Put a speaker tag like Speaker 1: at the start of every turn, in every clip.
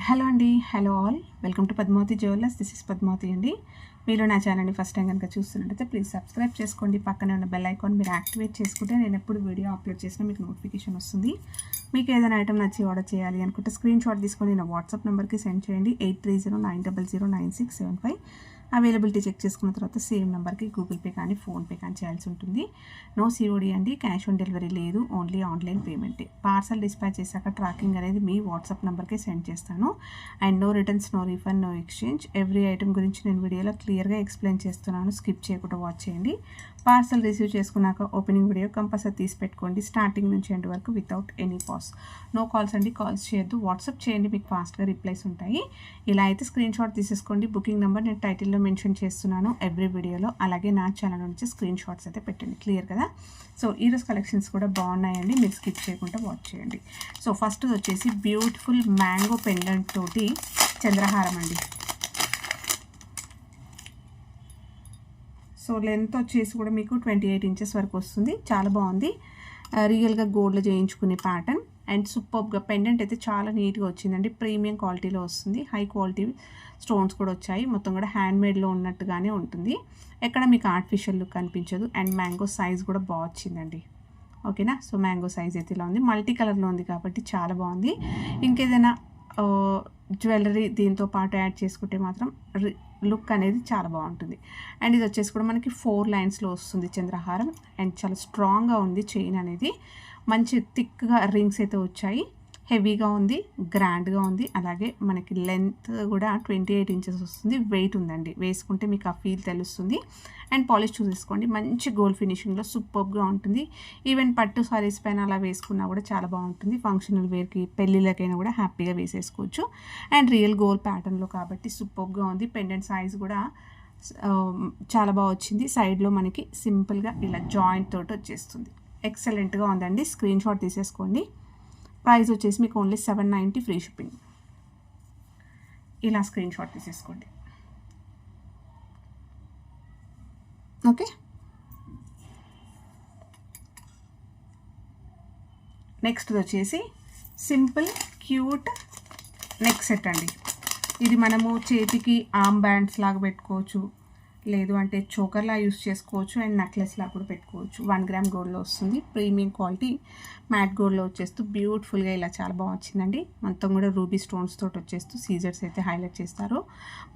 Speaker 1: Hello అండి, hello all, welcome to Padmavati jewellers. This is Padmavati అండి. మీరు నా ఛానల్ని ఫస్ట్ టైం కనుక చూస్తున్నట్టయితే ప్లీజ్ సబ్స్క్రైబ్ చేసుకోండి. పక్కనే ఉన్న బెల్ ఐకాన్ మీరు యాక్టివేట్ చేసుకుంటే నేను ఎప్పుడు వీడియో అప్లోడ్ చేసినా మీకు నోటిఫికేషన్ వస్తుంది. మీకు ఏదైనా ఐటమ్ నచ్చి ఆర్డర్ చేయాలి అనుకుంటే స్క్రీన్ షాట్ తీసుకొని నా వాట్సాప్ నెంబర్కి సెండ్ చేయండి. 8309009675. అవైలబిలిటీ చెక్ చేసుకున్న తర్వాత సేమ్ నెంబర్కి గూగుల్ పే కానీ ఫోన్పే కానీ చేయాల్సి ఉంటుంది. నో సిఓడి అండి, క్యాష్ ఆన్ డెలివరీ లేదు, ఓన్లీ ఆన్లైన్ పేమెంటే. పార్సల్ డిస్పాచ్ చేశాక ట్రాకింగ్ అనేది మీ వాట్సాప్ నెంబర్కి సెండ్ చేస్తాను. And no returns, no refund, no exchange. Every item గురించి నేను వీడియోలో క్లియర్గా ఎక్స్ప్లెయిన్ చేస్తున్నాను. స్కిప్ చేయకుండా వాచ్ చేయండి. పార్సల్ రిసీవ్ చేసుకున్నాక ఓపెనింగ్ వీడియో కంపల్సరీ తీసి పెట్టుకోండి, స్టార్టింగ్ నుంచి ఎండ్ వరకు without any pause. No calls అండి, కాల్స్ చేయొద్దు, వాట్సాప్ చేయండి, మీకు ఫాస్ట్గా రిప్లైస్ ఉంటాయి. ఇలా అయితే స్క్రీన్ షాట్ తీసేసుకోండి. బుకింగ్ నెంబర్ నేను టైటిల్లో మెన్షన్ చేస్తున్నాను ఎవ్రీ వీడియోలో. అలాగే నా ఛానల్ నుంచి స్క్రీన్ షాట్స్ అయితే పెట్టండి. క్లియర్ కదా? సో ఈరోజు కలెక్షన్స్ కూడా బాగున్నాయండి, మీరు స్కిప్ చేయకుండా వాచ్ చేయండి. సో ఫస్ట్ వచ్చేసి బ్యూటిఫుల్ మ్యాంగో పెండెంట్ తోటి చంద్రహారం అండి. సో లెంత్ వచ్చేసి కూడా మీకు 28 ఇంచెస్ వరకు వస్తుంది. చాలా బాగుంది. రియల్గా గోల్డ్లో చేయించుకునే ప్యాటర్న్ అండ్ సూపర్గా పెండెంట్ అయితే చాలా నీట్గా వచ్చిందండి. ప్రీమియం క్వాలిటీలో వస్తుంది. హై క్వాలిటీ స్టోన్స్ కూడా వచ్చాయి. మొత్తం కూడా హ్యాండ్మేడ్లో ఉన్నట్టుగానే ఉంటుంది. ఎక్కడ మీకు ఆర్టిఫిషియల్ లుక్ అనిపించదు. అండ్ మ్యాంగో సైజ్ కూడా బాగా వచ్చిందండి. ఓకేనా? సో మ్యాంగో సైజ్ అయితే ఇలా ఉంది. మల్టీ కలర్లో ఉంది కాబట్టి చాలా బాగుంది. ఇంకేదైనా జ్యువెలరీ దీంతో పాటు యాడ్ చేసుకుంటే మాత్రం లుక్ అనేది చాలా బాగుంటుంది. అండ్ ఇది వచ్చేసి కూడా మనకి 4 లైన్స్లో వస్తుంది చంద్రహారం. అండ్ చాలా స్ట్రాంగ్గా ఉంది చైన్ అనేది. మంచి థిక్గా రింగ్స్ అయితే వచ్చాయి. హెవీగా ఉంది, గ్రాండ్గా ఉంది. అలాగే మనకి లెంత్ కూడా 28 ఇంచెస్ వస్తుంది. వెయిట్ ఉందండి, వేసుకుంటే మీకు ఆ ఫీల్ తెలుస్తుంది. అండ్ పాలిష్ చూసేసుకోండి, మంచి గోల్డ్ ఫినిషింగ్లో సూపర్గా ఉంటుంది. ఈవెన్ పట్టు సారీస్ పైన అలా వేసుకున్నా కూడా చాలా బాగుంటుంది. ఫంక్షనల్ వేర్కి, పెళ్ళిళ్ళకైనా కూడా హ్యాపీగా వేసేసుకోవచ్చు. అండ్ రియల్ గోల్డ్ ప్యాటర్న్లో కాబట్టి సూపర్గా ఉంది. పెండెంట్ సైజ్ కూడా చాలా బాగా వచ్చింది. సైడ్లో మనకి సింపుల్గా ఇలా జాయింట్ తోటి వచ్చేస్తుంది. ఎక్సలెంట్గా ఉందండి. స్క్రీన్ షాట్ తీసేసుకోండి. ప్రైస్ వచ్చేసి మీకు ఓన్లీ 790 ఫ్రీ షిప్పింగ్. ఇలా స్క్రీన్ షాట్ తీసేసుకోండి. ఓకే, నెక్స్ట్ వచ్చేసి సింపుల్ క్యూట్ నెక్ సెట్ అండి. ఇది మనము చేతికి ఆర్మ్ బ్యాండ్స్ లాగా పెట్టుకోవచ్చు, లేదు అంటే చోకర్లా యూస్ చేసుకోవచ్చు. అండ్ నెక్లెస్లా కూడా పెట్టుకోవచ్చు. 1 గ్రామ్ గోల్డ్లో వస్తుంది. ప్రీమియం క్వాలిటీ మ్యాట్ గోల్డ్లో వచ్చేస్తూ బ్యూటిఫుల్గా ఇలా చాలా బాగా వచ్చిందండి. మొత్తం కూడా రూబీ స్టోన్స్ తోటి వచ్చేస్తూ సీజర్స్ అయితే హైలైట్ చేస్తారు.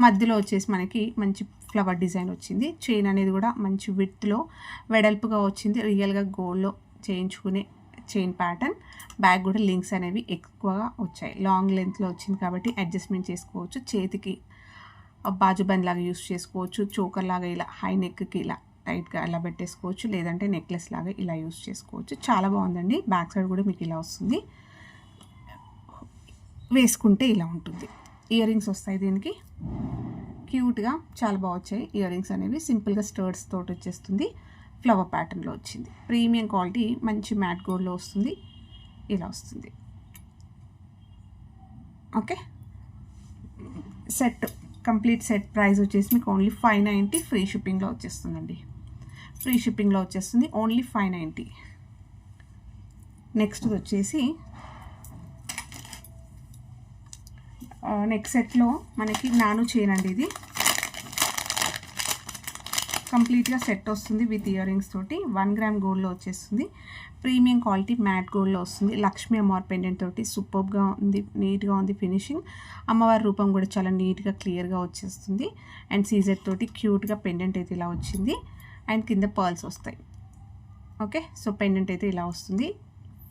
Speaker 1: మధ్యలో వచ్చేసి మనకి మంచి ఫ్లవర్ డిజైన్ వచ్చింది. చైన్ అనేది కూడా మంచి విడ్త్లో వెడల్పుగా వచ్చింది. రియల్గా గోల్డ్లో చేయించుకునే చైన్ ప్యాటర్న్. బ్యాక్ కూడా లింక్స్ అనేవి ఎక్కువగా వచ్చాయి. లాంగ్ లెంత్లో వచ్చింది కాబట్టి అడ్జస్ట్మెంట్ చేసుకోవచ్చు. చేతికి బాజుబంద్ లాగా యూస్ చేసుకోవచ్చు. చోకర్ లాగా ఇలా హై నెక్కి ఇలా టైట్గా ఇలా పెట్టేసుకోవచ్చు. లేదంటే నెక్లెస్ లాగా ఇలా యూస్ చేసుకోవచ్చు. చాలా బాగుందండి. బ్యాక్ సైడ్ కూడా మీకు ఇలా వస్తుంది. వేసుకుంటే ఇలా ఉంటుంది. ఇయర్ రింగ్స్ వస్తాయి దీనికి. క్యూట్గా చాలా బాగా వచ్చాయి ఇయర్ రింగ్స్ అనేవి. సింపుల్గా స్టర్డ్స్ తోటి వచ్చేస్తుంది. ఫ్లవర్ ప్యాటర్న్లో వచ్చింది. ప్రీమియం క్వాలిటీ మంచి మ్యాట్ గోల్డ్లో వస్తుంది. ఇలా వస్తుంది. Okay, set complete set price వచ్చేసి మీకు ఓన్లీ 590 ఫ్రీ షిప్పింగ్లో వచ్చేస్తుందండి. ఫ్రీ షిప్పింగ్లో వచ్చేస్తుంది. ఓన్లీ 590. నెక్స్ట్ వచ్చేసి నెక్స్ట్ సెట్లో మనకి నాను చైన్ అండి. ఇది కంప్లీట్గా సెట్ వస్తుంది విత్ ఇయర్ రింగ్స్ తోటి. 1 గ్రామ్ గోల్డ్లో వచ్చేస్తుంది. ప్రీమియం క్వాలిటీ మ్యాట్ గోల్డ్లో వస్తుంది. లక్ష్మీ అమ్మవారి పెండెంట్ తోటి సూపర్గా ఉంది, నీట్గా ఉంది ఫినిషింగ్. అమ్మవారి రూపం కూడా చాలా నీట్గా క్లియర్గా వచ్చేస్తుంది. అండ్ సీజర్ తోటి క్యూట్గా పెండెంట్ అయితే ఇలా వచ్చింది. అండ్ కింద పర్ల్స్ వస్తాయి. ఓకే, సో పెండెంట్ అయితే ఇలా వస్తుంది.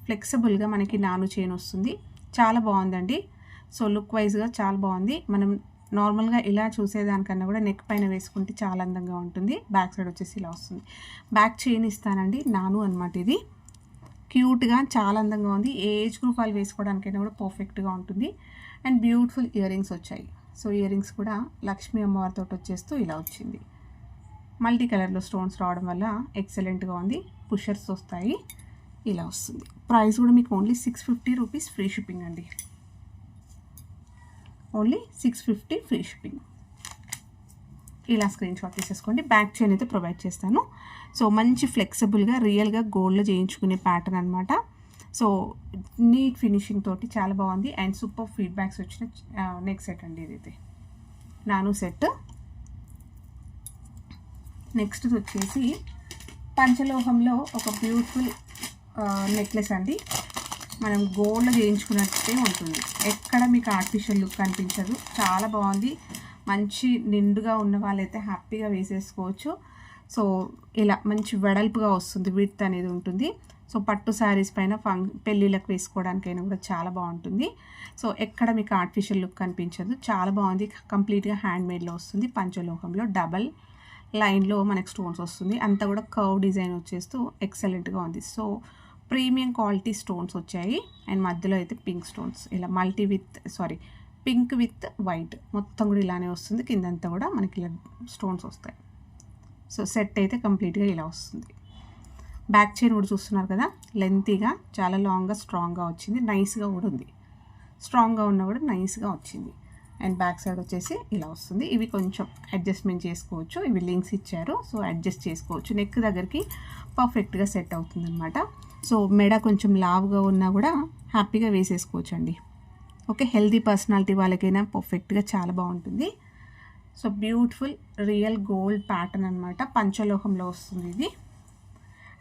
Speaker 1: ఫ్లెక్సిబుల్గా మనకి నాను చైన్ వస్తుంది. చాలా బాగుందండి. సో లుక్ వైజ్గా చాలా బాగుంది. మనం నార్మల్గా ఇలా చూసేదానికన్నా కూడా నెక్ పైన వేసుకుంటే చాలా అందంగా ఉంటుంది. బ్యాక్ సైడ్ వచ్చేసి ఇలా వస్తుంది. బ్యాక్ చైన్ ఇస్తానండి, నాను అనమాట. ఇది క్యూట్గా చాలా అందంగా ఉంది. ఏ ఏజ్ గ్రూప్ వాళ్ళు వేసుకోవడానికైనా కూడా పర్ఫెక్ట్గా ఉంటుంది. అండ్ బ్యూటిఫుల్ ఇయర్ రింగ్స్ వచ్చాయి. సో ఇయర్ రింగ్స్ కూడా లక్ష్మీ అమ్మవారితో వచ్చేస్తూ ఇలా వచ్చింది. మల్టీ కలర్లో స్టోన్స్ రావడం వల్ల ఎక్సలెంట్గా ఉంది. పుషర్స్ వస్తాయి. ఇలా వస్తుంది. ప్రైస్ కూడా మీకు ఓన్లీ 650 రూపీస్ ఫ్రీ షిప్పింగ్ అండి. Only 650 free shipping. ఇలా స్క్రీన్ షాట్ తీసేసుకోండి. బ్యాక్ చైన్ అయితే ప్రొవైడ్ చేస్తాను. సో మంచి ఫ్లెక్సిబుల్గా రియల్గా గోల్డ్లో చేయించుకునే ప్యాటర్న్ అనమాట. సో నీట్ ఫినిషింగ్ తోటి చాలా బాగుంది అండ్ సూపర్ ఫీడ్బ్యాక్స్ వచ్చిన నెక్ సెట్ అండి ఇదైతే నాను సెట్. నెక్స్ట్ వచ్చేసి పంచలోహంలో ఒక బ్యూటిఫుల్ నెక్లెస్ అండి. మనం గోల్డ్ చేయించుకున్నట్టే ఉంటుంది, ఎక్కడ మీకు ఆర్టిఫిషియల్ లుక్ కనిపించదు. చాలా బాగుంది, మంచి నిండుగా ఉన్న వాళ్ళైతే హ్యాపీగా వేసేసుకోవచ్చు. సో ఇలా మంచి వెడల్పుగా వస్తుంది, విడ్త్ అనేది ఉంటుంది. సో పట్టు శారీస్ పైన పెళ్ళిళ్ళకి వేసుకోవడానికైనా కూడా చాలా బాగుంటుంది. సో ఎక్కడ మీకు ఆర్టిఫిషియల్ లుక్ కనిపించదు, చాలా బాగుంది. కంప్లీట్గా హ్యాండ్మేడ్లో వస్తుంది, పంచలోహంలో డబల్ లైన్లో మనకు స్టోన్స్ వస్తుంది. అంతా కూడా కర్వ్ డిజైన్ వచ్చేస్తూ ఎక్సలెంట్గా ఉంది. సో ప్రీమియం క్వాలిటీ స్టోన్స్ వచ్చాయి అండ్ మధ్యలో అయితే పింక్ స్టోన్స్ ఇలా పింక్ విత్ వైట్ మొత్తం కూడా ఇలానే వస్తుంది. కిందంతా కూడా మనకి ఇలా స్టోన్స్ వస్తాయి. సో సెట్ అయితే కంప్లీట్గా ఇలా వస్తుంది. బ్యాక్ చైన్ కూడా చూస్తున్నారు కదా, లెంతీగా చాలా లాంగ్గా స్ట్రాంగ్గా వచ్చింది, నైస్గా కూడా ఉంది. స్ట్రాంగ్గా ఉన్నా కూడా నైస్గా వచ్చింది. అండ్ బ్యాక్ సైడ్ వచ్చేసి ఇలా వస్తుంది. ఇవి కొంచెం అడ్జస్ట్మెంట్ చేసుకోవచ్చు, ఇవి లింక్స్ ఇచ్చారు, సో అడ్జస్ట్ చేసుకోవచ్చు. నెక్ దగ్గరికి పర్ఫెక్ట్గా సెట్ అవుతుంది అనమాట. సో మెడ కొంచెం లావుగా ఉన్నా కూడా హ్యాపీగా వేసేసుకోవచ్చు అండి. ఓకే, హెల్దీ పర్సనాలిటీ వాళ్ళకైనా పర్ఫెక్ట్గా చాలా బాగుంటుంది. So beautiful real gold pattern అనమాట, పంచలోహంలో వస్తుంది ఇది.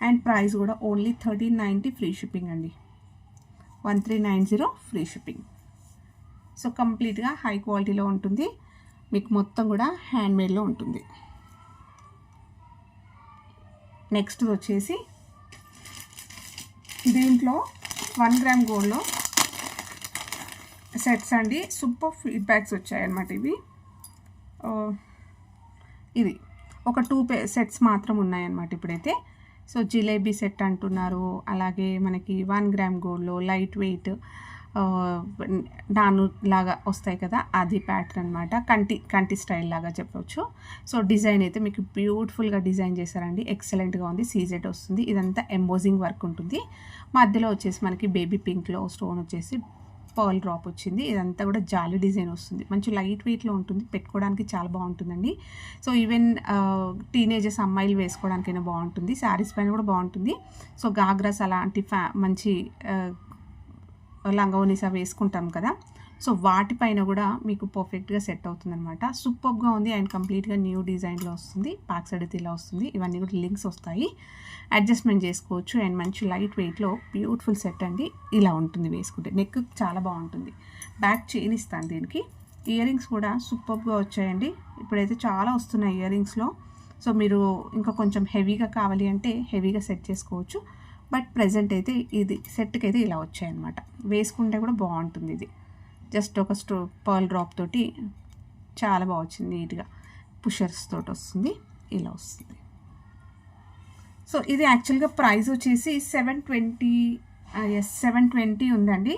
Speaker 1: అండ్ ప్రైస్ కూడా ఓన్లీ 1390 ఫ్రీ షిప్పింగ్ అండి, 1390 ఫ్రీ షిప్పింగ్. సో కంప్లీట్గా హై క్వాలిటీలో ఉంటుంది, మీకు మొత్తం కూడా హ్యాండ్మేడ్లో ఉంటుంది. నెక్స్ట్ వచ్చేసి దీంట్లో 1 గ్రామ్ గోల్డ్లో సెట్స్ అండి. సూపర్ ఫీడ్బ్యాక్స్ వచ్చాయన్నమాట ఇవి. ఇది ఒక 2 సెట్స్ మాత్రం ఉన్నాయన్నమాట ఇప్పుడైతే. సో జిలేబీ సెట్ అంటున్నారు. అలాగే మనకి 1 గ్రామ్ గోల్డ్లో లైట్ వెయిట్ నాను లాగా వస్తాయి కదా, అది ప్యాటర్న్ అనమాట. కంటి స్టైల్ లాగా చెప్పవచ్చు. సో డిజైన్ అయితే మీకు బ్యూటిఫుల్గా డిజైన్ చేశారండి, ఎక్సలెంట్గా ఉంది. సీజెట్ వస్తుంది, ఇదంతా ఎంబోజింగ్ వర్క్ ఉంటుంది. మధ్యలో వచ్చేసి మనకి బేబీ పింక్లో స్టోన్ వచ్చేసి పర్ల్ డ్రాప్ వచ్చింది. ఇదంతా కూడా జాలీ డిజైన్ వస్తుంది, మంచి లైట్ వెయిట్లో ఉంటుంది, పెట్టుకోవడానికి చాలా బాగుంటుందండి. సో ఈవెన్ టీనేజర్స్ అమ్మాయిలు వేసుకోవడానికైనా బాగుంటుంది, శారీస్ పైన కూడా బాగుంటుంది. సో గాగ్రాస్ అలాంటి మంచి లంగావోనీస్ అవి వేసుకుంటాం కదా, సో వాటిపైన కూడా మీకు పర్ఫెక్ట్గా సెట్ అవుతుంది అనమాట. సూపర్గా ఉంది అండ్ కంప్లీట్గా న్యూ డిజైన్లో వస్తుంది. బ్యాక్ సైడ్ అయితే ఇలా వస్తుంది, ఇవన్నీ కూడా లింక్స్ వస్తాయి, అడ్జస్ట్మెంట్ చేసుకోవచ్చు. అండ్ మంచి లైట్ వెయిట్లో బ్యూటిఫుల్ సెట్ అండి, ఇలా ఉంటుంది వేసుకుంటే. నెక్ చాలా బాగుంటుంది. బ్యాక్ చైన్ ఇస్తాను దీనికి. ఇయర్ రింగ్స్ కూడా సూపర్గా వచ్చాయండి, ఇప్పుడైతే చాలా వస్తున్నాయి ఇయర్ రింగ్స్లో. సో మీరు ఇంకా కొంచెం హెవీగా కావాలి అంటే హెవీగా సెట్ చేసుకోవచ్చు. బట్ ప్రజెంట్ అయితే ఇది సెట్కి అయితే ఇలా వచ్చాయన్నమాట, వేసుకుంటే కూడా బాగుంటుంది. ఇది జస్ట్ ఒక పర్ల్ డ్రాప్ తోటి చాలా బాగా వచ్చింది, నీట్గా పుషర్స్ తోటి వస్తుంది, ఇలా వస్తుంది. సో ఇది యాక్చువల్గా ప్రైస్ వచ్చేసి 720 ఉందండి.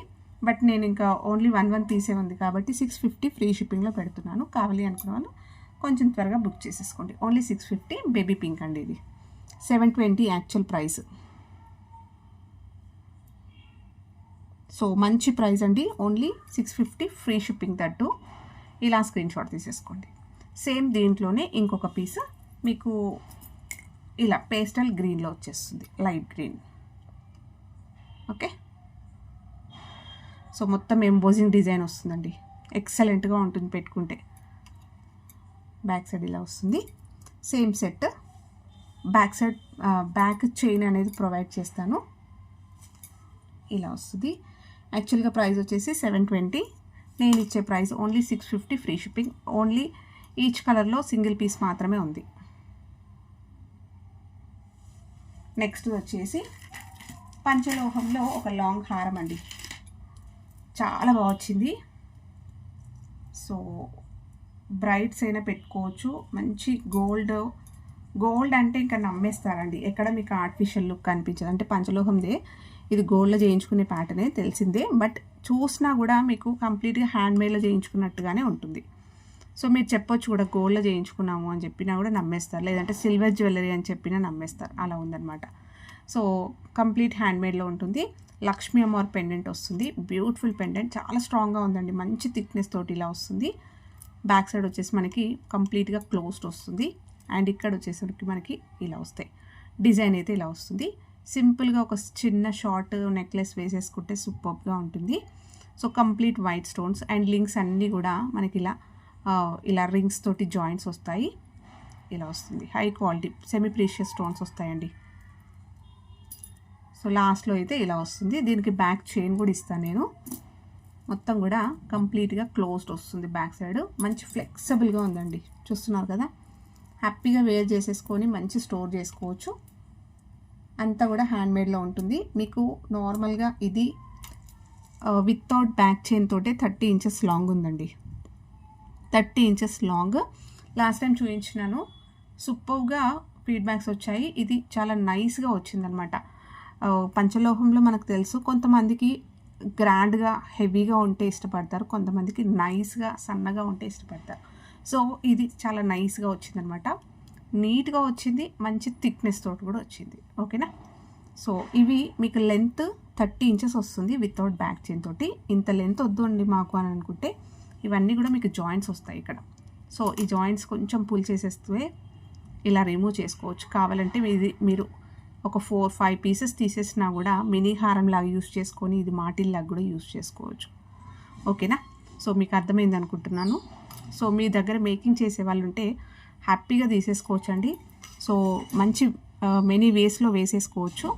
Speaker 1: బట్ నేను ఇంకా ఓన్లీ 1 పీసే ఉంది కాబట్టి 650 ఫ్రీ షిప్పింగ్లో పెడుతున్నాను. కావాలి అనుకున్న వాళ్ళు కొంచెం త్వరగా బుక్ చేసేసుకోండి. ఓన్లీ 650 బేబీ పింక్ అండి, ఇది 720 యాక్చువల్ ప్రైస్. సో మంచి ప్రైస్ అండి, ఓన్లీ 650 ఫ్రీ షిప్పింగ్ తట్టు. ఇలా స్క్రీన్ షాట్ తీసేసుకోండి. సేమ్ దీంట్లోనే ఇంకొక పీస్ మీకు ఇలా పేస్టల్ గ్రీన్లో వచ్చేస్తుంది, లైట్ గ్రీన్. ఓకే, సో మొత్తం ఎంబోజింగ్ డిజైన్ వస్తుందండి, ఎక్సలెంట్గా ఉంటుంది పెట్టుకుంటే. బ్యాక్ సైడ్ ఇలా వస్తుంది, same set. Back side back chain అనేది ప్రొవైడ్ చేస్తాను, ఇలా వస్తుంది. యాక్చువల్గా ప్రైస్ వచ్చేసి 720, నేను ఇచ్చే price only 650 free shipping. Only each కలర్లో సింగిల్ పీస్ మాత్రమే ఉంది. నెక్స్ట్ వచ్చేసి పంచలోహంలో ఒక లాంగ్ హారం అండి, చాలా బాగా వచ్చింది. సో బ్రైడ్స్ అయినా పెట్టుకోవచ్చు, మంచి గోల్డ్ అంటే ఇంకా నమ్మేస్తారండి, ఎక్కడ మీకు ఆర్టిఫిషియల్ లుక్ కనిపించదు. అంటే పంచలోహందే, ఇది గోల్డ్లో చేయించుకునే ప్యాటర్నే తెలిసిందే, బట్ చూసినా కూడా మీకు కంప్లీట్గా హ్యాండ్మేడ్లో చేయించుకున్నట్టుగానే ఉంటుంది. సో మీరు చెప్పొచ్చు కూడా గోల్డ్లో చేయించుకున్నాము అని చెప్పినా కూడా నమ్మేస్తారు, లేదంటే సిల్వర్ జ్యువెలరీ అని చెప్పినా నమ్మేస్తారు, అలా ఉందన్నమాట. సో కంప్లీట్ హ్యాండ్మేడ్లో ఉంటుంది. లక్ష్మీ అమ్మవారి పెండెంట్ వస్తుంది, బ్యూటిఫుల్ పెండెంట్, చాలా స్ట్రాంగ్గా ఉందండి, మంచి థిక్నెస్ తోటి ఇలా వస్తుంది. బ్యాక్ సైడ్ వచ్చేసి మనకి కంప్లీట్గా క్లోజ్డ్ వస్తుంది. అండ్ ఇక్కడ వచ్చేసరికి మనకి ఇలా వస్తాయి, డిజైన్ అయితే ఇలా వస్తుంది. సింపుల్గా ఒక చిన్న షార్ట్ నెక్లెస్ వేసేసుకుంటే సూపర్గా ఉంటుంది. So complete white stones and links అన్నీ కూడా మనకి ఇలా రింగ్స్ తోటి జాయింట్స్ వస్తాయి. ఇలా వస్తుంది. High quality semi precious stones వస్తాయండి. సో లాస్ట్లో అయితే ఇలా వస్తుంది. దీనికి బ్యాక్ చైన్ కూడా ఇస్తాను నేను. మొత్తం కూడా కంప్లీట్గా క్లోజ్డ్ వస్తుంది బ్యాక్ సైడ్. మంచి ఫ్లెక్సిబుల్గా ఉందండి, చూస్తున్నారు కదా. హ్యాపీగా వేర్ చేసేసుకొని మంచి స్టోర్ చేసుకోవచ్చు. అంతా కూడా హ్యాండ్మేడ్లో ఉంటుంది. మీకు నార్మల్గా ఇది వితౌట్ బ్యాక్ చైన్ తోటే 30 ఇంచెస్ లాంగ్ ఉందండి. 30 ఇంచెస్ లాంగ్. లాస్ట్ టైం చూపించినాను, సూపర్గా ఫీడ్బ్యాక్స్ వచ్చాయి. ఇది చాలా నైస్గా వచ్చిందనమాట. పంచలోహంలో మనకు తెలుసు, కొంతమందికి గ్రాండ్గా హెవీగా ఉంటే ఇష్టపడతారు, కొంతమందికి నైస్గా సన్నగా ఉంటే ఇష్టపడతారు. సో ఇది చాలా నైస్గా వచ్చిందనమాట. నీట్గా వచ్చింది, మంచి థిక్నెస్ తోటి కూడా వచ్చింది. ఓకేనా. సో ఇవి మీకు లెంత్ 30 ఇంచెస్ వస్తుంది వితౌట్ బ్యాక్ చైన్ తోటి. ఇంత లెంత్ వద్దు అండి మాకు అని అనుకుంటే ఇవన్నీ కూడా మీకు జాయింట్స్ వస్తాయి ఇక్కడ. సో ఈ జాయింట్స్ కొంచెం పుల్ చేసేస్తే ఇలా రిమూవ్ చేసుకోవచ్చు. కావాలంటే మీరు ఒక 4-5 పీసెస్ తీసేసినా కూడా మినీ హారం లాగా యూస్ చేసుకొని ఇది మాటిల్లాగా కూడా యూస్ చేసుకోవచ్చు. ఓకేనా. సో మీకు అర్థమైంది అనుకుంటున్నాను. సో మీ దగ్గర మేకింగ్ చేసే వాళ్ళు ఉంటే హ్యాపీగా తీసేసుకోవచ్చు అండి. సో మంచి మెనీ వేస్లో వేసేసుకోవచ్చు.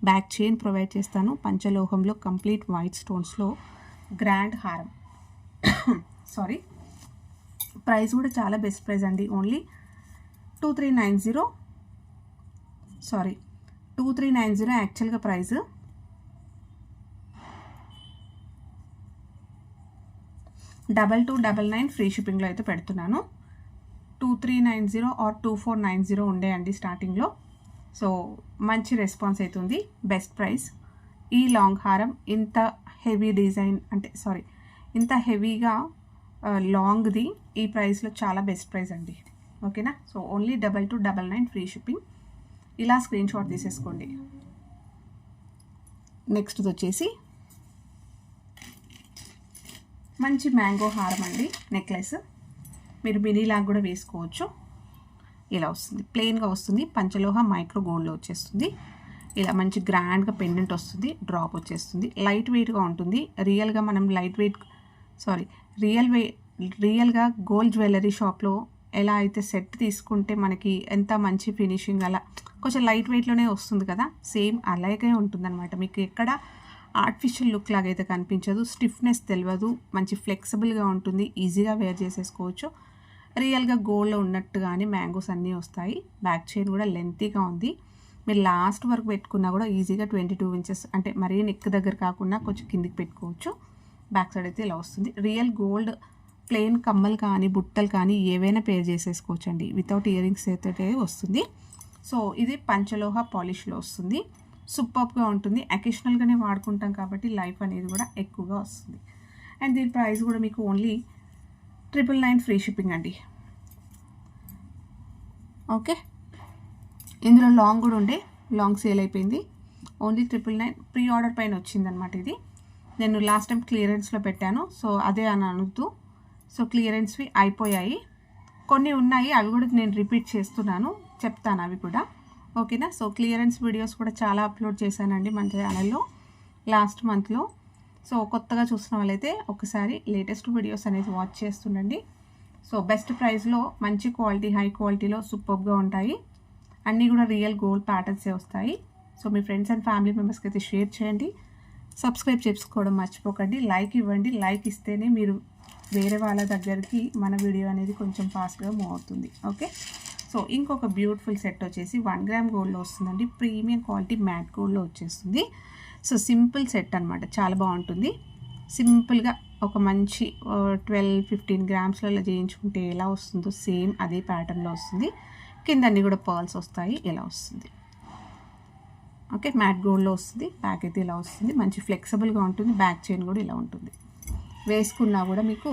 Speaker 1: బ్యాక్ చైన్ ప్రొవైడ్ చేస్తాను. పంచలోహంలో కంప్లీట్ వైట్ స్టోన్స్లో గ్రాండ్ హారం. సారీ, ప్రైస్ కూడా చాలా బెస్ట్ ప్రైస్ అండి. ఓన్లీ 2390 యాక్చువల్గా ప్రైస్. $2299 ఫ్రీ షిప్పింగ్లో అయితే పెడుతున్నాను. 2390 ఆర్ 2490 ఉండేయండి స్టార్టింగ్లో. సో మంచి రెస్పాన్స్ అవుతుంది, బెస్ట్ ప్రైస్. ఈ లాంగ్ హారం ఇంత హెవీ డిజైన్ ఇంత హెవీగా లాంగ్ది ఈ ప్రైస్లో చాలా బెస్ట్ ప్రైస్ అండి. ఓకేనా. So only 2299 free shipping. ఇలా స్క్రీన్ షాట్ తీసేసుకోండి. నెక్స్ట్ వచ్చేసి మంచి మ్యాంగో హారం అండి, నెక్లెస్. మీరు మినీలాగా కూడా వేసుకోవచ్చు. ఇలా వస్తుంది, ప్లెయిన్గా వస్తుంది. పంచలోహ మైక్రో గోల్డ్లో వచ్చేస్తుంది. ఇలా మంచి గ్రాండ్గా పెండెంట్ వస్తుంది, డ్రాప్ వచ్చేస్తుంది. లైట్ వెయిట్గా ఉంటుంది. రియల్గా మనం రియల్గా గోల్డ్ జ్యువెలరీ షాప్లో ఎలా అయితే సెట్ తీసుకుంటే మనకి ఎంత మంచి ఫినిషింగ్ అలా కొంచెం లైట్ వెయిట్లోనే వస్తుంది కదా, సేమ్ అలాగే ఉంటుందన్నమాట. మీకు ఎక్కడ ఆర్టిఫిషియల్ లుక్ లాగా అయితే కనిపించదు, స్టిఫ్నెస్ తెలియదు, మంచి ఫ్లెక్సిబుల్గా ఉంటుంది, ఈజీగా వేర్ చేసేసుకోవచ్చు. రియల్గా గోల్డ్లో ఉన్నట్టుగానే మ్యాంగోస్ అన్నీ వస్తాయి. బ్యాక్ చైన్ కూడా లెంతీగా ఉంది. మీరు లాస్ట్ వరకు పెట్టుకున్నా కూడా ఈజీగా 22 ఇంచెస్, అంటే మరీ నెక్ దగ్గర కాకుండా కొంచెం కిందికి పెట్టుకోవచ్చు. బ్యాక్ సైడ్ అయితే ఇలా వస్తుంది. రియల్ గోల్డ్ ప్లెయిన్ కమ్మలు కానీ బుట్టలు కానీ ఏవైనా పేర్ చేసేసుకోవచ్చు అండి. వితౌట్ ఇయర్ రింగ్స్ అయితే వస్తుంది. సో ఇది పంచలోహ పాలిష్లో వస్తుంది. సూపర్గా ఉంటుంది. అకేషనల్గానే వాడుకుంటాం కాబట్టి లైఫ్ అనేది కూడా ఎక్కువగా వస్తుంది. అండ్ దీని ప్రైస్ కూడా మీకు ఓన్లీ 999 ఫ్రీ షిప్పింగ్ అండి. ఓకే. ఇందులో లాంగ్ కూడా ఉండే, లాంగ్ సేల్ అయిపోయింది. ఓన్లీ 999 ప్రీ ఆర్డర్ పైన వచ్చిందనమాట. ఇది నేను లాస్ట్ టైం క్లియరెన్స్లో పెట్టాను, సో అదే అని అనుతూ. సో క్లియరెన్స్వి అయిపోయాయి, కొన్ని ఉన్నాయి, అవి కూడా నేను రిపీట్ చేస్తున్నాను, చెప్తాను అవి కూడా. ఓకేనా. సో క్లియరెన్స్ వీడియోస్ కూడా చాలా అప్లోడ్ చేశానండి మన ఛానల్లో లాస్ట్ మంత్లో. సో కొత్తగా చూసిన వాళ్ళైతే ఒకసారి లేటెస్ట్ వీడియోస్ అనేది వాచ్ చేస్తుండండి. సో బెస్ట్ ప్రైస్లో మంచి క్వాలిటీ, హై క్వాలిటీలో సూపర్గా ఉంటాయి. అన్నీ కూడా రియల్ గోల్డ్ ప్యాటర్న్సే వస్తాయి. So me friends and family మెంబర్స్కి అయితే షేర్ చేయండి. సబ్స్క్రైబ్ చేసుకోవడం మర్చిపోకండి. లైక్ ఇవ్వండి. లైక్ ఇస్తేనే మీరు వేరే వాళ్ళ దగ్గరికి మన వీడియో అనేది కొంచెం ఫాస్ట్గా మూవ్ అవుతుంది. ఓకే. సో ఇంకొక బ్యూటిఫుల్ సెట్ వచ్చేసి 1 గ్రామ్ గోల్డ్లో వస్తుందండి. ప్రీమియం క్వాలిటీ మ్యాట్ గోల్డ్లో వచ్చేస్తుంది. సో సింపుల్ సెట్ అనమాట, చాలా బాగుంటుంది. సింపుల్గా ఒక మంచి 12-15 గ్రామ్స్లలో చేయించుకుంటే ఎలా వస్తుందో సేమ్ అదే ప్యాటర్న్లో వస్తుంది. కింద అన్నీ కూడా పర్ల్స్ వస్తాయి, ఇలా వస్తుంది. ఓకే. మ్యాట్ గోల్డ్లో వస్తుంది. బ్యాక్ అయితే ఇలా వస్తుంది, మంచి ఫ్లెక్సిబుల్గా ఉంటుంది. బ్యాక్ చైన్ కూడా ఇలా ఉంటుంది. వేసుకున్నా కూడా మీకు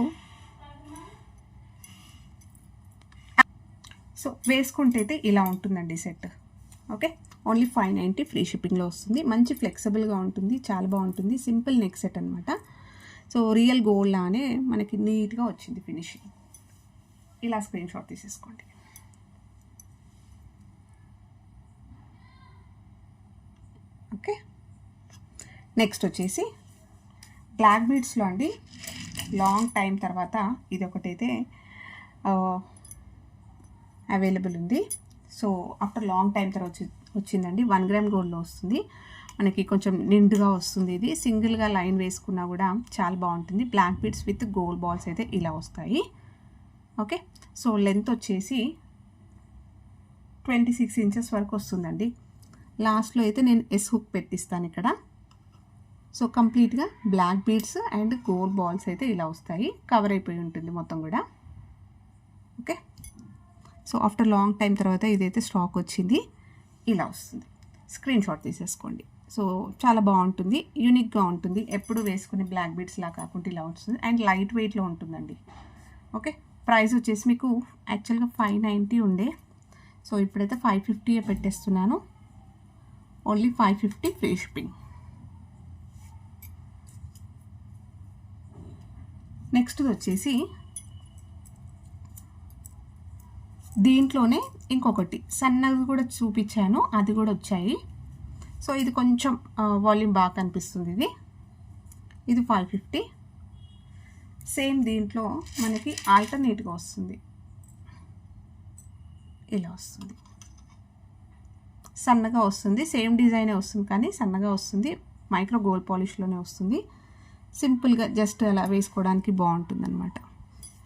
Speaker 1: సో వేసుకుంటే అయితే ఇలా ఉంటుందండి సెట్. ఓకే. ఓన్లీ 590 ఫ్రీ షిప్పింగ్లో వస్తుంది. మంచి ఫ్లెక్సిబుల్గా ఉంటుంది, చాలా బాగుంటుంది. సింపుల్ నెక్ సెట్ అనమాట. సో రియల్ గోల్డ్ లానే మనకి నీట్గా వచ్చింది ఫినిషింగ్. ఇలా స్క్రీన్ షాట్ తీసేసుకోండి. నెక్స్ట్ వచ్చేసి బ్లాక్ బీడ్స్లో అండి లాంగ్ టైం తర్వాత ఇది ఒకటైతే అవైలబుల్ ఉంది. సో ఆఫ్టర్ లాంగ్ టైం తర్వాత వచ్చిందండి. 1 గ్రామ్ గోల్డ్లో వస్తుంది. మనకి కొంచెం నిండుగా వస్తుంది. ఇది సింగిల్గా లైన్ వేసుకున్నా కూడా చాలా బాగుంటుంది. Black beads with gold balls అయితే ఇలా వస్తాయి. ఓకే, సో లెంత్ వచ్చేసి 26 ఇంచెస్ వరకు వస్తుందండి. లాస్ట్లో అయితే నేను ఎస్ హుక్ పెట్టిస్తాను ఇక్కడ. సో కంప్లీట్గా black beads and gold balls అయితే ఇలా వస్తాయి. కవర్ అయిపోయి ఉంటుంది మొత్తం కూడా. Okay, so after long time తర్వాత ఇదైతే స్టాక్ వచ్చింది. ఇలా వస్తుంది. స్క్రీన్ షాట్ తీసేసుకోండి. సో చాలా బాగుంటుంది, యూనిక్గా ఉంటుంది. ఎప్పుడు వేసుకునే బ్లాక్ బీడ్స్ లా కాకుండా ఇలా వస్తుంది అండ్ లైట్ వెయిట్లో ఉంటుందండి. ఓకే, ప్రైస్ వచ్చేసి మీకు యాక్చువల్గా 590 ఉండే. సో ఇప్పుడైతే 550 పెట్టేస్తున్నాను. Only 550 free shipping. నెక్స్ట్ వచ్చేసి దీంట్లోనే ఇంకొకటి సన్నగా కూడా చూపించాను, అది కూడా వచ్చాయి. సో ఇది కొంచెం వాల్యూమ్ బాగా కనిపిస్తుంది. ఇది 550. సేమ్ దీంట్లో మనకి ఆల్టర్నేట్గా వస్తుంది. ఇలా వస్తుంది, సన్నగా వస్తుంది. సేమ్ డిజైనే వస్తుంది కానీ సన్నగా వస్తుంది. మైక్రో గోల్డ్ పాలిష్లోనే వస్తుంది. సింపుల్గా జస్ట్ అలా వేసుకోవడానికి బాగుంటుంది అనమాట.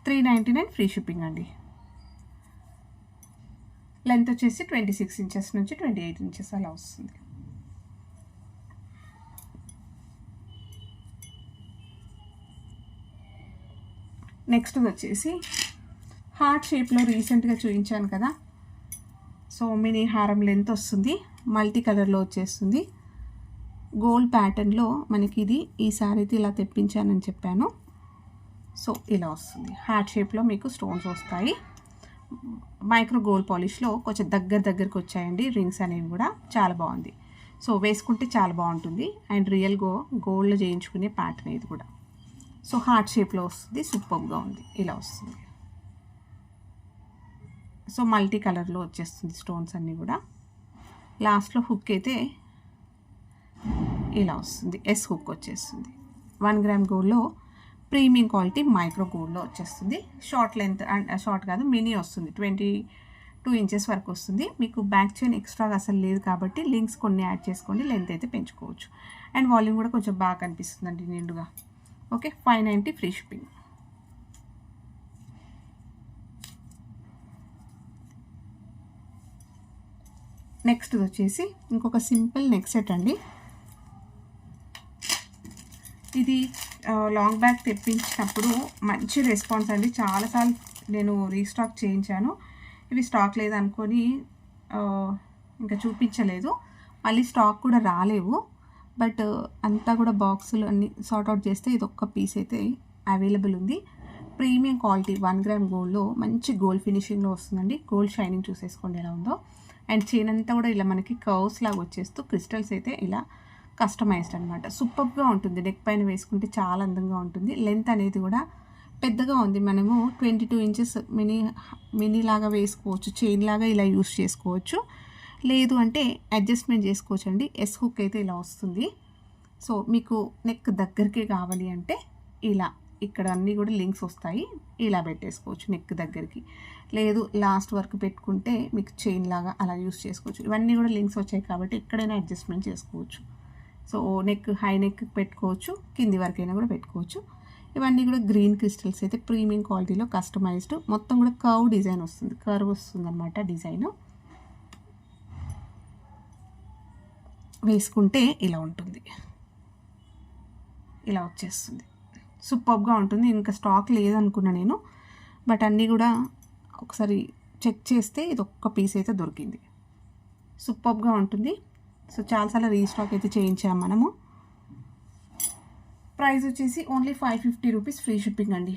Speaker 1: 399 ఫ్రీ షిప్పింగ్ అండి. లెంత్ వచ్చేసి 26 ఇంచెస్ నుంచి 28 ఇంచెస్ అలా వస్తుంది. నెక్స్ట్ వచ్చేసి హార్ట్ షేప్లో రీసెంట్గా చూపించాను కదా. సో మినీ హారం లెంత్ వస్తుంది, మల్టీ కలర్లో వచ్చేస్తుంది. గోల్డ్ ప్యాటర్న్లో మనకి ఇది ఈసారి అయితే ఇలా తెప్పించానని చెప్పాను. సో ఇలా వస్తుంది. హార్ట్ షేప్లో మీకు స్టోన్స్ వస్తాయి. మైక్రో గోల్డ్ పాలిష్లో కొంచెం దగ్గరకు వచ్చాయండి రింగ్స్ అనేవి కూడా. చాలా బాగుంది. సో వేసుకుంటే చాలా బాగుంటుంది అండ్ రియల్ గోల్డ్లో చేయించుకునే ప్యాటర్న్ ఇది కూడా. సో హార్ట్ షేప్లో వస్తుంది, సూపర్గా ఉంది. ఇలా వస్తుంది. సో మల్టీ కలర్లో వచ్చేస్తుంది స్టోన్స్ అన్నీ కూడా. లాస్ట్లో హుక్ అయితే ఇలా వస్తుంది, ఎస్ హుక్ వచ్చేస్తుంది. 1 గ్రామ్ గోల్డ్లో ప్రీమియం క్వాలిటీ మైక్రో గోల్డ్లో వచ్చేస్తుంది. షార్ట్ లెంత్ అండ్ షార్ట్ కాదు మినీ వస్తుంది. 22 ఇంచెస్ వరకు వస్తుంది. మీకు బ్యాక్ చైన్ ఎక్స్ట్రాగా అసలు లేదు కాబట్టి లింక్స్ కొన్ని యాడ్ చేసుకోండి, లెంత్ అయితే పెంచుకోవచ్చు. అండ్ వాల్యూమ్ కూడా కొంచెం బాగా కనిపిస్తుందండి నిండుగా. Okay, 590 free shipping. నెక్స్ట్ వచ్చేసి ఇంకొక సింపుల్ నెక్ సెట్ అండి. ఇది లాంగ్ బ్యాగ్ తెప్పించినప్పుడు మంచి రెస్పాన్స్ అండి. చాలాసార్లు నేను రీస్టాక్ చేయించాను. ఇవి స్టాక్ లేదనుకొని ఇంకా చూపించలేదు. మళ్ళీ స్టాక్ కూడా రాలేవు. బట్ అంతా కూడా బాక్సులు అన్నీ సార్ట్అవుట్ చేస్తే ఇది ఒక్క పీస్ అయితే అవైలబుల్ ఉంది. ప్రీమియం క్వాలిటీ 1 గ్రామ్ గోల్డ్లో మంచి గోల్డ్ ఫినిషింగ్లో వస్తుందండి. గోల్డ్ షైనింగ్ చూసేసుకోండి ఎలా ఉందో. అండ్ చైన్ అంతా కూడా ఇలా మనకి కర్వ్స్ లాగా వచ్చేస్తూ క్రిస్టల్స్ అయితే ఇలా కస్టమైజ్డ్ అనమాట. సూపర్గా ఉంటుంది. నెక్ పైన వేసుకుంటే చాలా అందంగా ఉంటుంది. లెంత్ అనేది కూడా పెద్దగా ఉంది. మనము 22 ఇంచెస్ మినీ లాగా వేసుకోవచ్చు, చైన్ లాగా ఇలా యూస్ చేసుకోవచ్చు. లేదు అంటే అడ్జస్ట్మెంట్ చేసుకోవచ్చు అండి. ఎస్ హుక్ అయితే ఇలా వస్తుంది. సో మీకు నెక్ దగ్గరికి కావాలి అంటే ఇలా ఇక్కడ అన్నీ కూడా లింక్స్ వస్తాయి, ఇలా పెట్టేసుకోవచ్చు నెక్ దగ్గరికి. లేదు లాస్ట్ వరకు పెట్టుకుంటే మీకు చైన్ లాగా అలా యూస్ చేసుకోవచ్చు. ఇవన్నీ కూడా లింక్స్ వచ్చాయి కాబట్టి ఎక్కడైనా అడ్జస్ట్మెంట్ చేసుకోవచ్చు. సో నెక్ హై నెక్ పెట్టుకోవచ్చు, కింది వరకైనా కూడా పెట్టుకోవచ్చు. ఇవన్నీ కూడా గ్రీన్ క్రిస్టల్స్ అయితే ప్రీమియం క్వాలిటీలో కస్టమైజ్డ్. మొత్తం కూడా కర్వ్ డిజైన్ వస్తుంది, కర్వ్ వస్తుంది అనమాట డిజైన్. వేసుకుంటే ఇలా ఉంటుంది, ఇలా వచ్చేస్తుంది. సూపర్గా ఉంటుంది. ఇంకా స్టాక్ లేదనుకున్నా నేను, బట్ అన్నీ కూడా ఒకసారి చెక్ చేస్తే ఇది ఒక్క పీస్ అయితే దొరికింది. సూపర్గా ఉంటుంది. సో చాలాసార్లు రీస్టాక్ అయితే చేయించాము మనము. ప్రైస్ వచ్చేసి ఓన్లీ 550 రూపీస్ ఫ్రీ షిప్పింగ్ అండి.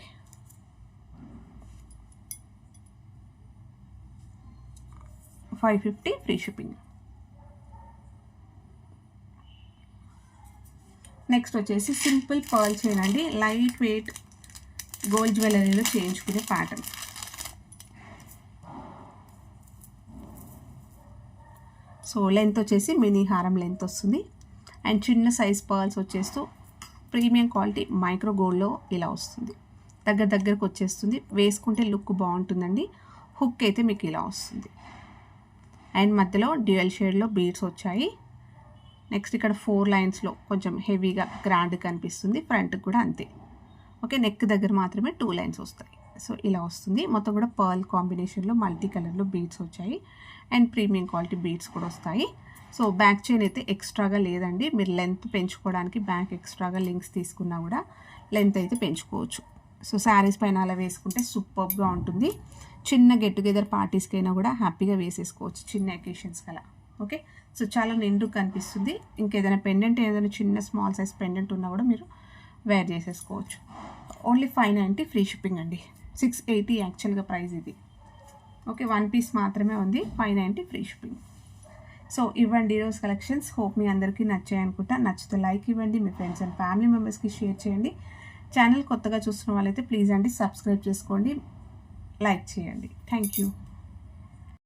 Speaker 1: $550 ఫ్రీ షిప్పింగ్. నెక్స్ట్ వచ్చేసి సింపుల్ పర్ల్ చైన్ అండి. లైట్ వెయిట్ గోల్డ్ జ్యువెలరీలో చేయించుకునే ప్యాటర్న్. సో లెంత్ వచ్చేసి మినీ హారం లెంత్ వస్తుంది. అండ్ చిన్న సైజ్ పర్ల్స్ వచ్చేస్తూ ప్రీమియం క్వాలిటీ మైక్రో గోల్డ్లో ఇలా వస్తుంది. దగ్గరకు వచ్చేస్తుంది. వేసుకుంటే లుక్ బాగుంటుందండి. హుక్ అయితే మీకు ఇలా వస్తుంది. అండ్ మధ్యలో డ్యూయల్ షేడ్లో బీడ్స్ వచ్చాయి. నెక్స్ట్ ఇక్కడ 4 లైన్స్లో కొంచెం హెవీగా గ్రాండ్ కనిపిస్తుంది. ఫ్రంట్కి కూడా అంతే. ఓకే, నెక్ దగ్గర మాత్రమే 2 లైన్స్ వస్తాయి. సో ఇలా వస్తుంది. మొత్తం కూడా పర్ల్ కాంబినేషన్లో మల్టీ కలర్లో బీడ్స్ వచ్చాయి. అండ్ ప్రీమియం క్వాలిటీ బీడ్స్ కూడా వస్తాయి. సో బ్యాక్ చైన్ అయితే ఎక్స్ట్రాగా లేదండి. మీరు లెంత్ పెంచుకోవడానికి బ్యాక్ ఎక్స్ట్రాగా లింక్స్ తీసుకున్నా కూడా లెంత్ అయితే పెంచుకోవచ్చు. సో శారీస్ పైన అలా వేసుకుంటే సూపర్గా ఉంటుంది. చిన్న గెట్ టుగెదర్ పార్టీస్కైనా కూడా హ్యాపీగా వేసేసుకోవచ్చు, చిన్న అకేషన్స్కి అలా. ఓకే, సో చాలా నిండు కనిపిస్తుంది. ఇంకేదైనా పెండెంట్, ఏదైనా చిన్న స్మాల్ సైజ్ పెండెంట్ ఉన్నా కూడా మీరు వేర్ చేసేసుకోవచ్చు. ఓన్లీ 590 ఫ్రీ షిప్పింగ్ అండి. 680 యాక్చువల్గా ప్రైస్ ఇది. ఓకే, 1 పీస్ మాత్రమే ఉంది. 590 ఫ్రీ షిప్పింగ్. సో ఇవ్వండి ఈరోజు కలెక్షన్స్. హోప్ మీ అందరికీ నచ్చాయి అనుకుంటా. నచ్చితే లైక్ ఇవ్వండి, మీ ఫ్రెండ్స్ అండ్ ఫ్యామిలీ మెంబర్స్కి షేర్ చేయండి. ఛానల్ కొత్తగా చూస్తున్న వాళ్ళైతే ప్లీజ్ అండి సబ్స్క్రైబ్ చేసుకోండి, లైక్ చేయండి. Thank you.